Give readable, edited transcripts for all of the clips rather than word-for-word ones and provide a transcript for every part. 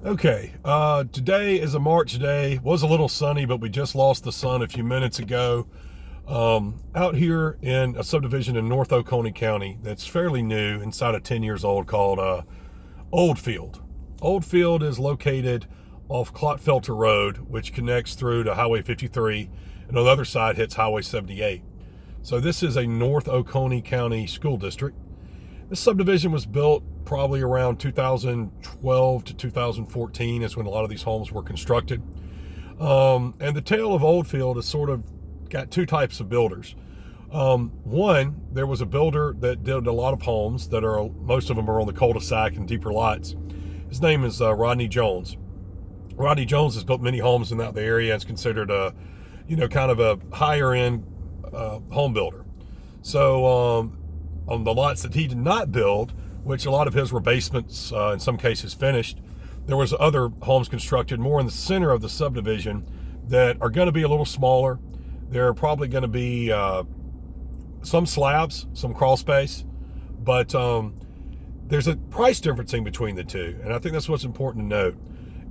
Okay, today is a March day. Was a little sunny, but we just lost the sun a few minutes ago. Out here in a subdivision in North Oconee County that's fairly new, inside of 10 years old, called Oldfield. Oldfield is located off Clotfelter Road, which connects through to Highway 53, and on the other side hits Highway 78. So this is a North Oconee County School District. This subdivision was built probably around 2012 to 2014 is when a lot of these homes were constructed. And the tale of Oldfield has sort of got two types of builders. One, there was a builder that did a lot of homes that are, most of them are on the cul-de-sac and deeper lots. His name is Rodney Jones. Rodney Jones has built many homes in the area and is considered a, kind of a higher end home builder. So on the lots that he did not build, which a lot of his were basements, in some cases finished, there was other homes constructed more in the center of the subdivision that are going to be a little smaller. There are probably going to be some slabs, some crawl space, but there's a price difference between the two, and I think that's what's important to note.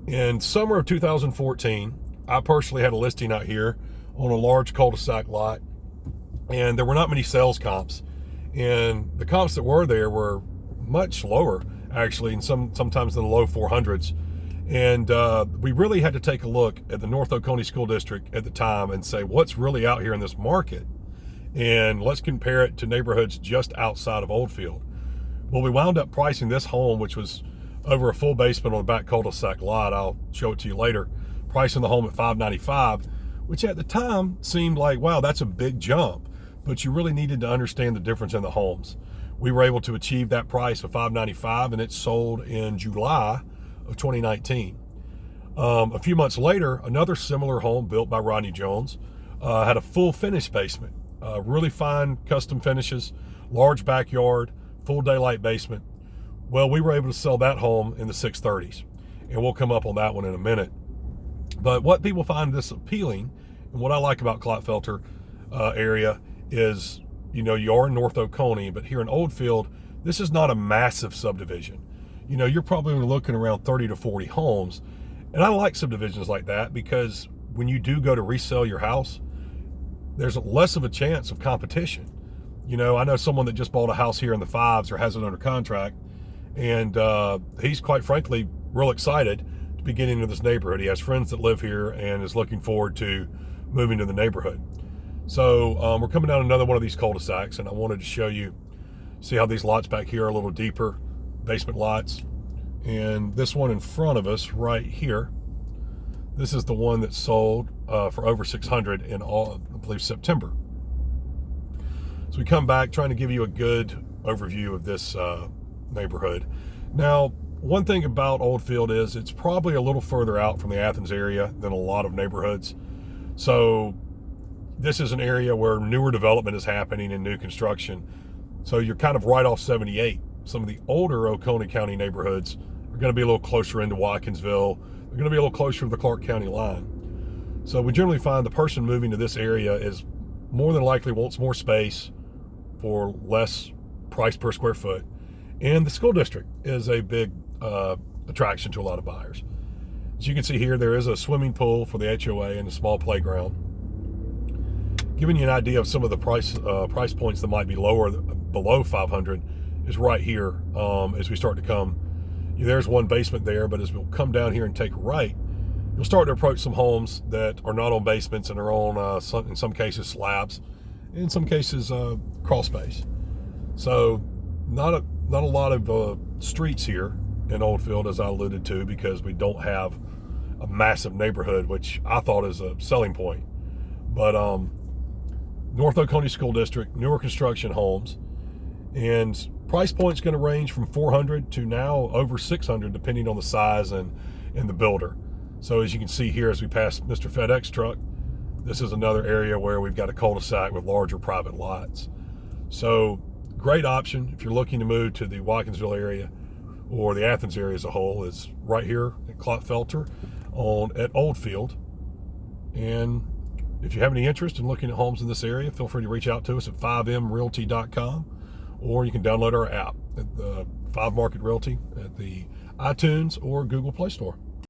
In summer of 2014, I personally had a listing out here on a large cul-de-sac lot, and there were not many sales comps. And the comps that were there were much lower, actually, and sometimes in the low 400s. And we really had to take a look at the North Oconee School District at the time and say, what's really out here in this market? And let's compare it to neighborhoods just outside of Oldfield. Well, we wound up pricing this home, which was over a full basement on the back cul-de-sac lot. I'll show it to you later. Pricing the home at $595, which at the time seemed like, wow, that's a big jump. But you really needed to understand the difference in the homes. We were able to achieve that price of $595, and it sold in July of 2019. A few months later, another similar home built by Rodney Jones had a full finished basement, really fine custom finishes, large backyard, full daylight basement. Well, we were able to sell that home in the 630s, and we'll come up on that one in a minute. But what people find this appealing, and what I like about Clotfelter area is, you are in North Oconee, but here in Oldfield, this is not a massive subdivision. You're probably looking around 30 to 40 homes. And I like subdivisions like that because when you do go to resell your house, there's less of a chance of competition. I know someone that just bought a house here in the fives or has it under contract, and he's quite frankly real excited to be getting into this neighborhood. He has friends that live here and is looking forward to moving to the neighborhood. So we're coming down another one of these cul-de-sacs, and I wanted to show you, see how these lots back here are a little deeper, basement lots. And this one in front of us right here, this is the one that sold for over $600 in, I believe, September. So we come back trying to give you a good overview of this neighborhood. Now, one thing about Oldfield is it's probably a little further out from the Athens area than a lot of neighborhoods. So this is an area where newer development is happening and new construction. So you're kind of right off 78. Some of the older Oconee County neighborhoods are going to be a little closer into Watkinsville. They're going to be a little closer to the Clark County line. So we generally find the person moving to this area is more than likely wants more space for less price per square foot. And the school district is a big attraction to a lot of buyers. As you can see here, there is a swimming pool for the HOA and a small playground. Giving you an idea of some of the price points that might be lower, below 500, is right here. As we start to come, there's one basement there, but as we'll come down here and take a right, you'll start to approach some homes that are not on basements and are on, in some cases, slabs, in some cases, crawl space. So not a lot of streets here in Oldfield, as I alluded to, because we don't have a massive neighborhood, which I thought is a selling point. But North Oconee School District, newer construction homes, and price point's going to range from $400 to now over $600, depending on the size and the builder. So as you can see here, as we pass Mr. FedEx truck, this is another area where we've got a cul-de-sac with larger private lots. So great option if you're looking to move to the Watkinsville area or the Athens area as a whole, is right here at Clotfelter at Oldfield. And if you have any interest in looking at homes in this area, feel free to reach out to us at 5mrealty.com, or you can download our app at the 5 Market Realty at the iTunes or Google Play Store.